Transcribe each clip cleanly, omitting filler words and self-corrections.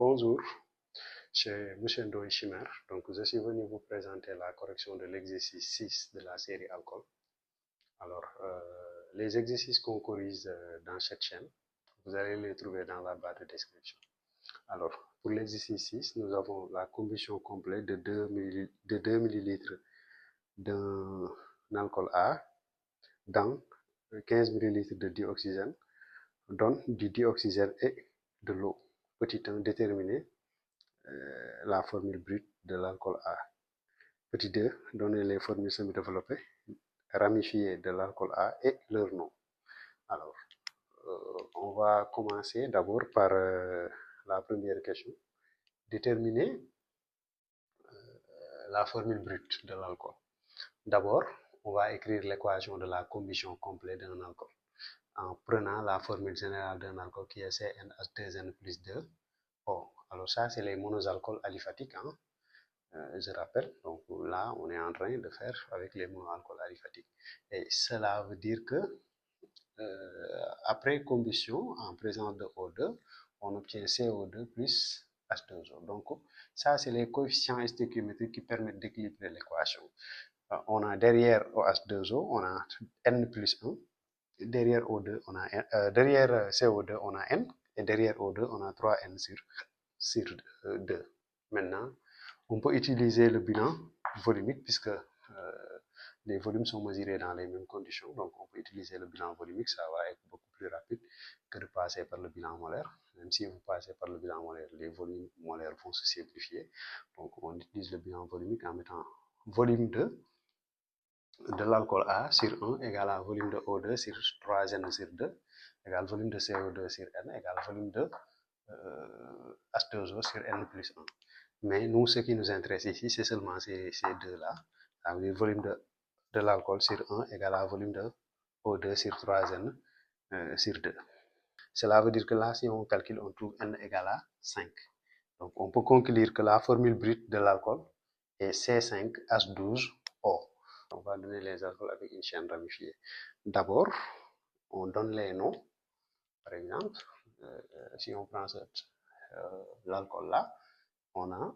Bonjour, c'est M. Ndoye Chimère. Donc, je suis venu vous présenter la correction de l'exercice 6 de la série alcool. Alors, les exercices qu'on corrige dans cette chaîne, vous allez les trouver dans la barre de description. Alors, pour l'exercice 6, nous avons la combustion complète de 2 ml d'un alcool A dans 15 ml de dioxygène, donne du dioxygène et de l'eau. Petit 1, déterminer la formule brute de l'alcool A. Petit 2, donner les formules semi-développées ramifiées de l'alcool A et leur nom. Alors, on va commencer d'abord par la première question. Déterminer la formule brute de l'alcool. D'abord, on va écrire l'équation de la combustion complète d'un alcool en prenant la formule générale d'un alcool qui est CnH2n plus 2O. Alors ça, c'est les monoalcools aliphatiques. Je rappelle, donc là, on est en train de faire avec les monoalcools aliphatiques. Et cela veut dire que après combustion, en présence de O2, on obtient CO2 plus H2O. Donc, ça, c'est les coefficients stéchiométriques qui permettent d'équilibrer l'équation. On a derrière OH2O, on a N plus 1. Derrière O2, on a derrière CO2, on a N. Et derrière O2, on a 3N sur 2. Maintenant, on peut utiliser le bilan volumique puisque les volumes sont mesurés dans les mêmes conditions. Donc, on peut utiliser le bilan volumique. Ça va être beaucoup plus rapide que de passer par le bilan molaire. Même si vous passez par le bilan molaire, les volumes molaires vont se simplifier. Donc, on utilise le bilan volumique en mettant volume de l'alcool A sur 1 égale à volume de O2 sur 3N sur 2 égale volume de CO2 sur N égale volume de H2O sur N plus 1. Mais nous, ce qui nous intéresse ici, c'est seulement ces deux-là. Ça veut dire volume de l'alcool sur 1 égale à volume de O2 sur 3N sur 2. Cela veut dire que là, si on calcule, on trouve N égale à 5. Donc, on peut conclure que la formule brute de l'alcool est C5H12O. On va donner les alcools avec une chaîne ramifiée. D'abord, on donne les noms. Par exemple, si on prend l'alcool là, on a 1,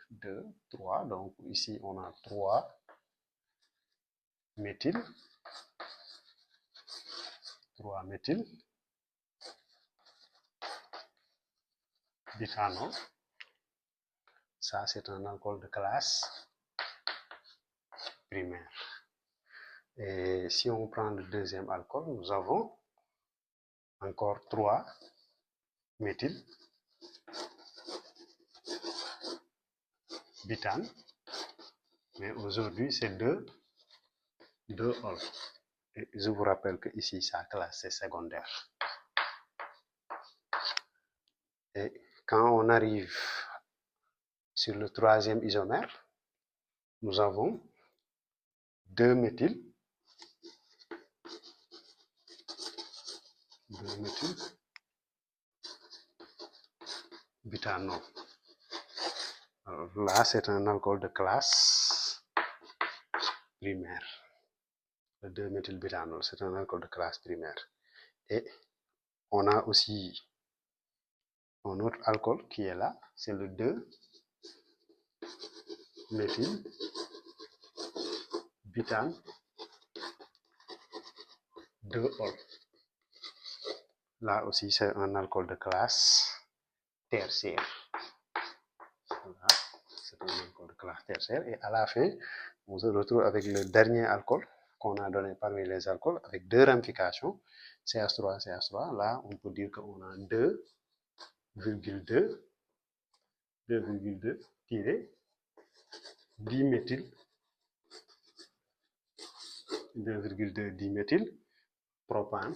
2, 3. Donc ici, on a 3 méthyl. 3 méthyl. Bithanol. Ça, c'est un alcool de classe primaire. Et si on prend le deuxième alcool, nous avons encore 3 méthyl. Butane. Mais aujourd'hui, c'est 2 ol. Et je vous rappelle que ici, sa classe, c'est secondaire. Et quand on arrive sur le troisième isomère, nous avons 2 méthyl. 2 méthyl. Butanol. Alors là, c'est un alcool de classe primaire. Le 2-méthylbutanol, c'est un alcool de classe primaire. Et on a aussi un autre alcool qui est là, c'est le 2-méthylbutane 2-ol. Là aussi, c'est un alcool de classe tertiaire. Voilà, c'est un alcool de classe tertiaire. Et à la fin, on se retrouve avec le dernier alcool qu'on a donné parmi les alcools avec 2 ramifications, CH3, CH3. Là, on peut dire qu'on a 2,2 diméthyl 2,2 diméthyl propane.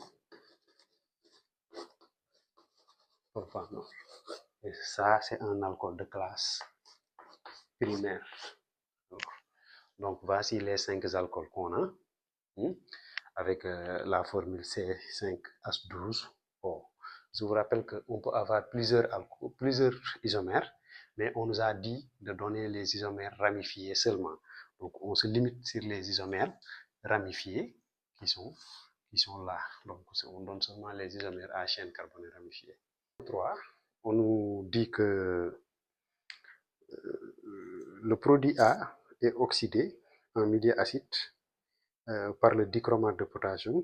Et ça, c'est un alcool de classe primaire. Donc, voici les 5 alcools qu'on a avec la formule C5H12O. Je vous rappelle qu'on peut avoir plusieurs isomères, mais on nous a dit de donner les isomères ramifiés seulement. Donc, on se limite sur les isomères ramifiés qui sont là. Donc, on donne seulement les isomères à chaîne carbonée ramifiée. 3, on nous dit que le produit A est oxydé en milieu acide par le dichromate de potassium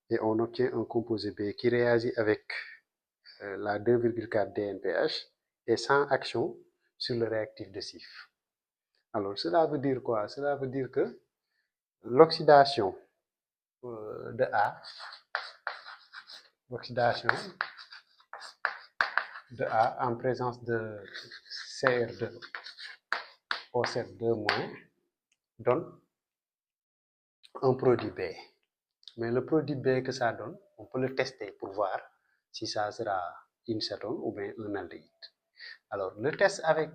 et on obtient un composé B qui réagit avec la 2,4 DNPH et sans action sur le réactif de Sif. Alors, cela veut dire quoi? Cela veut dire que l'oxydation de A, l'oxydation de A en présence de CR2 OZ2- donne un produit B. Mais le produit B que ça donne, on peut le tester pour voir si ça sera une cétone ou bien un aldéhyde. Alors, le test avec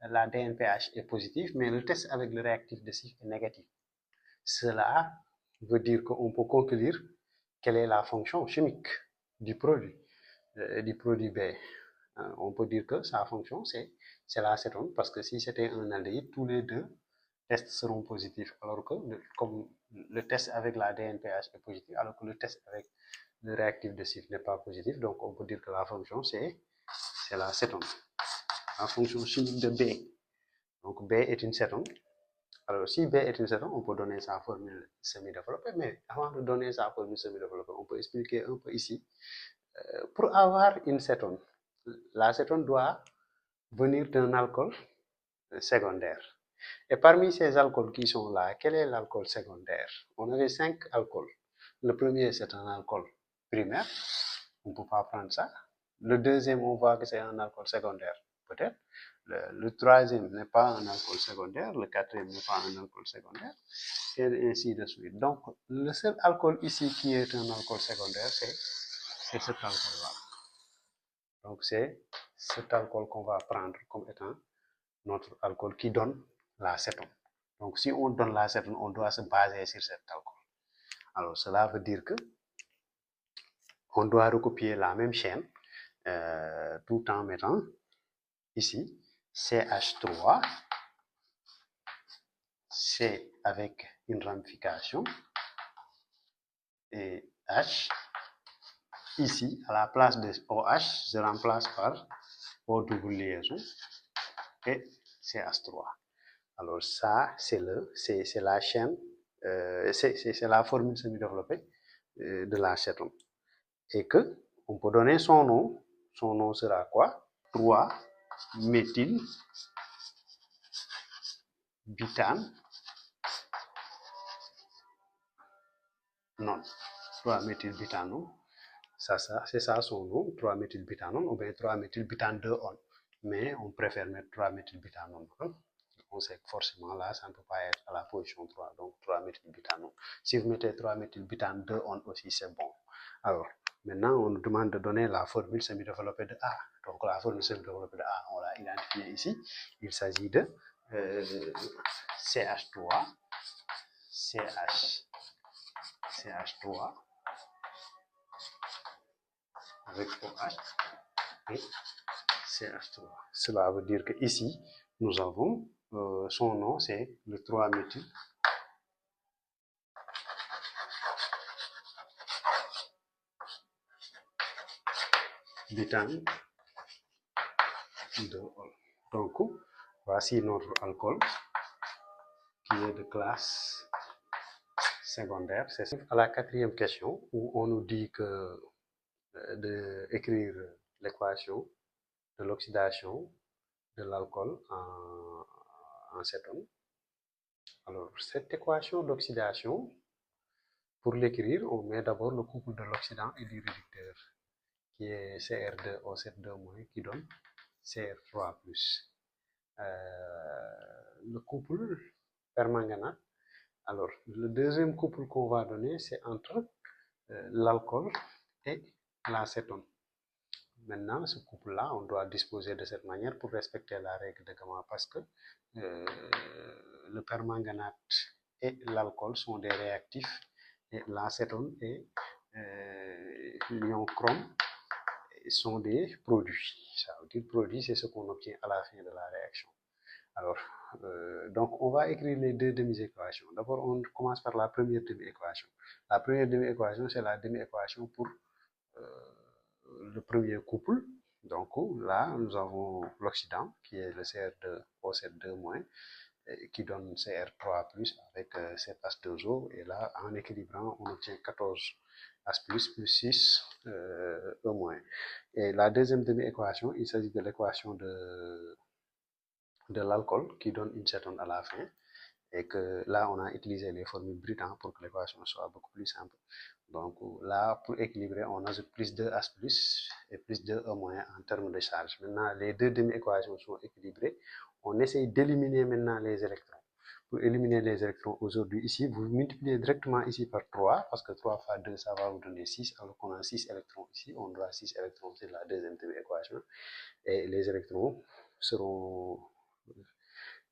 la DNPH est positif, mais le test avec le réactif de Sif est négatif. Cela veut dire qu'on peut conclure quelle est la fonction chimique du produit B. On peut dire que sa fonction, c'est l'acétone, parce que si c'était un aldéhyde, tous les deux tests seront positifs, alors que comme le test avec la DNPH est positif, alors que le test avec le réactif de Sif n'est pas positif, donc on peut dire que la fonction, c'est l'acétone. La fonction chimique de B. Donc B est une cétone. Alors si B est une cétone, on peut donner sa formule semi-développée, mais avant de donner sa formule semi-développée, on peut expliquer un peu ici. Pour avoir une cétone, l'acétone doit venir d'un alcool secondaire. Et parmi ces alcools qui sont là, quel est l'alcool secondaire? On avait 5 alcools. Le premier, c'est un alcool primaire. On ne peut pas prendre ça. Le deuxième, on voit que c'est un alcool secondaire, peut-être. Le troisième n'est pas un alcool secondaire. Le quatrième n'est pas un alcool secondaire. Et ainsi de suite. Donc, le seul alcool ici qui est un alcool secondaire, c'est cet alcool-là. Donc, c'est cet alcool qu'on va prendre comme étant notre alcool qui donne l'acétone. Donc, si on donne l'acétone, on doit se baser sur cet alcool. Alors, cela veut dire que on doit recopier la même chaîne tout en mettant ici CH3, C avec une ramification, et H. Ici, à la place de OH, je remplace par O double liaison et CH3. Alors ça, c'est la chaîne, c'est la formule semi-développée de l'acétone. Et que on peut donner son nom. Son nom sera quoi? 3-méthylbutane. Non, 3-méthylbutanone. Ça, c'est ça son nom, 3-méthylbutanone ou bien 3-méthylbutane 2-on. Mais on préfère mettre 3-méthylbutanone. On sait que forcément là, ça ne peut pas être à la position 3, donc 3-méthylbutanone. Si vous mettez 3-méthylbutane 2-on aussi, c'est bon. Alors, maintenant, on nous demande de donner la formule semi-développée de A. Donc, la formule semi-développée de A, on l'a identifiée ici. Il s'agit de CH3, CH3 avec OH et CH3. Cela veut dire que ici, nous avons son nom, c'est le 3-méthyl. Butane 2-ol. Donc, voici notre alcool qui est de classe secondaire. C'est à la quatrième question où on nous dit que d'écrire l'équation de l'oxydation de l'alcool en cétone. Alors, cette équation d'oxydation, pour l'écrire, on met d'abord le couple de l'oxydant et du réducteur, qui est CR2OZ2- qui donne CR3+. Le couple permanganate. Alors, le deuxième couple qu'on va donner, c'est entre l'alcool et l'acétone. Maintenant, ce couple-là, on doit disposer de cette manière pour respecter la règle de Gamma parce que le permanganate et l'alcool sont des réactifs et l'acétone et l'ion chrome sont des produits. Ça veut dire produit, c'est ce qu'on obtient à la fin de la réaction. Alors, donc on va écrire les deux demi-équations. D'abord, on commence par la première demi-équation. La première demi-équation, c'est la demi-équation pour le premier couple. Donc là, nous avons l'oxydant qui est le CR2O7 2-, qui donne CR3 avec 7H2O. Et là, en équilibrant, on obtient 14 H plus 6 E-. Et la deuxième demi-équation, il s'agit de l'équation de l'alcool qui donne une cétone à la fin. Et que là, on a utilisé les formules brutes pour que l'équation soit beaucoup plus simple. Donc là, pour équilibrer, on ajoute plus 2H plus et plus 2E- en termes de charge. Maintenant, les deux demi-équations sont équilibrées. On essaye d'éliminer maintenant les électrons. Pour éliminer les électrons aujourd'hui, ici, vous multipliez directement ici par 3, parce que 3 fois 2, ça va vous donner 6, alors qu'on a 6 électrons ici. On doit 6 électrons sur la deuxième demi-équation. Et seront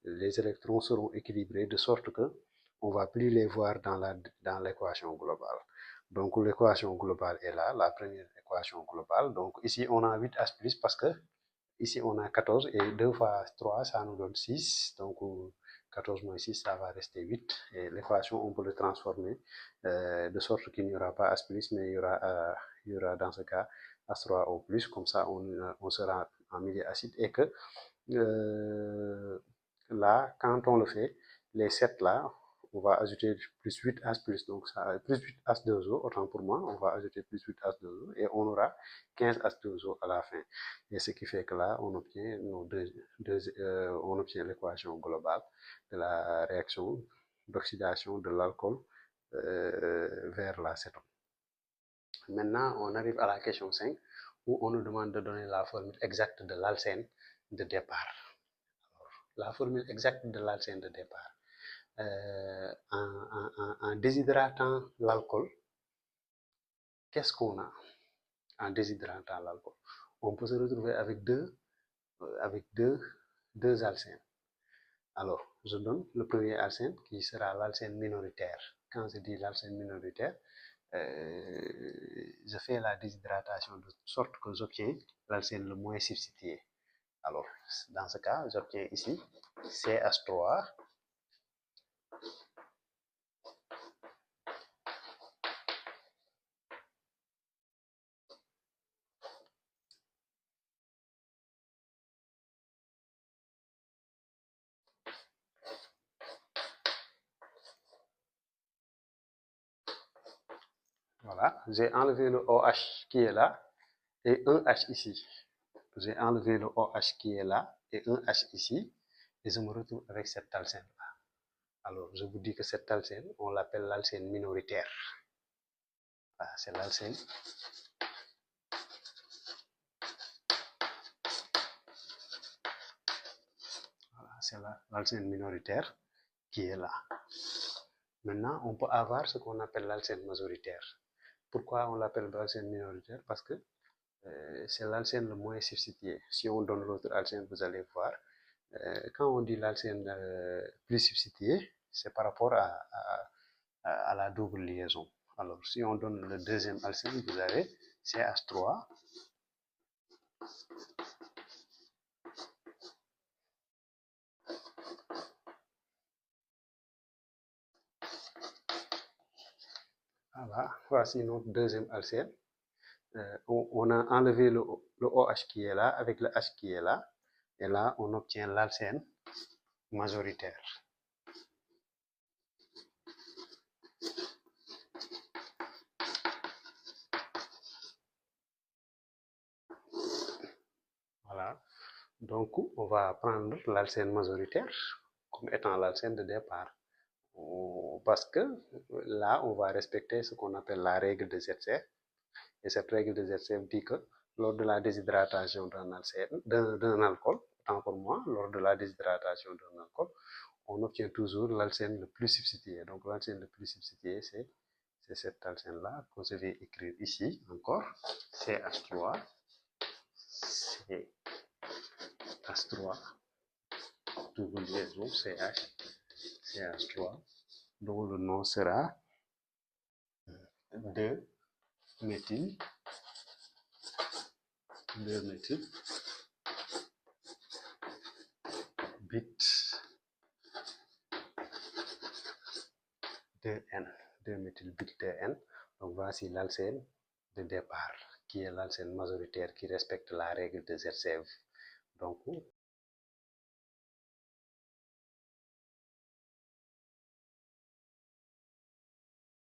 les électrons seront équilibrés de sorte que on ne va plus les voir dans l'équation globale. Donc l'équation globale est là, la première équation globale. Donc ici on a 8H parce que ici on a 14 et 2 fois 3 ça nous donne 6. Donc 14 moins 6 ça va rester 8. Et l'équation on peut le transformer de sorte qu'il n'y aura pas H+, mais il y aura dans ce cas H3O+, comme ça on sera en milieu acide et que là, quand on le fait, les 7 là, on va ajouter plus 8H plus, donc ça, plus 8H2O, autant pour moi, on va ajouter plus 8H2O et on aura 15H2O à la fin. Et ce qui fait que là, on obtient, on obtient l'équation globale de la réaction d'oxydation de l'alcool vers l'acétone. Maintenant, on arrive à la question 5 où on nous demande de donner la formule exacte de l'alcène de départ. La formule exacte de l'alcène de départ. En déshydratant l'alcool, qu'est-ce qu'on a en déshydratant l'alcool? On peut se retrouver avec deux alcènes. Alors, je donne le premier alcène qui sera l'alcène minoritaire. Quand je dis l'alcène minoritaire, je fais la déshydratation de sorte que j'obtiens l'alcène le moins substitué. Alors, dans ce cas, j'obtiens ici CH3 Voilà, j'ai enlevé le OH qui est là et un H ici. J'ai enlevé le OH qui est là et un H ici et je me retrouve avec cette alcène là. Alors, je vous dis que cette alcène, on l'appelle l'alcène minoritaire. Voilà, c'est l'alcène. Voilà, c'est l'alcène minoritaire qui est là. Maintenant, on peut avoir ce qu'on appelle l'alcène majoritaire. Pourquoi on l'appelle l'alcène minoritaire? Parce que c'est l'alcène le moins substitué. Si on donne l'autre alcène, vous allez voir, quand on dit l'alcène plus substitué, c'est par rapport à la double liaison. Alors, si on donne le deuxième alcène, vous avez CH3 voilà, voici notre deuxième alcène. On a enlevé le OH qui est là avec le H qui est là. Et là, on obtient l'alcène majoritaire. Voilà. Donc, on va prendre l'alcène majoritaire comme étant l'alcène de départ. Parce que là, on va respecter ce qu'on appelle la règle de ZC. Et cette règle de ZC dit que lors de la déshydratation d'un alcool, autant pour moi, lors de la déshydratation d'un alcool, on obtient toujours l'alcène le plus substitué. Donc l'alcène le plus substitué, c'est cet alcène-là que je vais écrire ici encore. CH3, CH3, double liaison CH, CH3, dont le nom sera 2-méthyl, 2-méthyl, bit 2N, 2-méthyl bit 2N. Donc voici l'alcène de départ qui est l'alcène majoritaire qui respecte la règle de Zersev. Donc,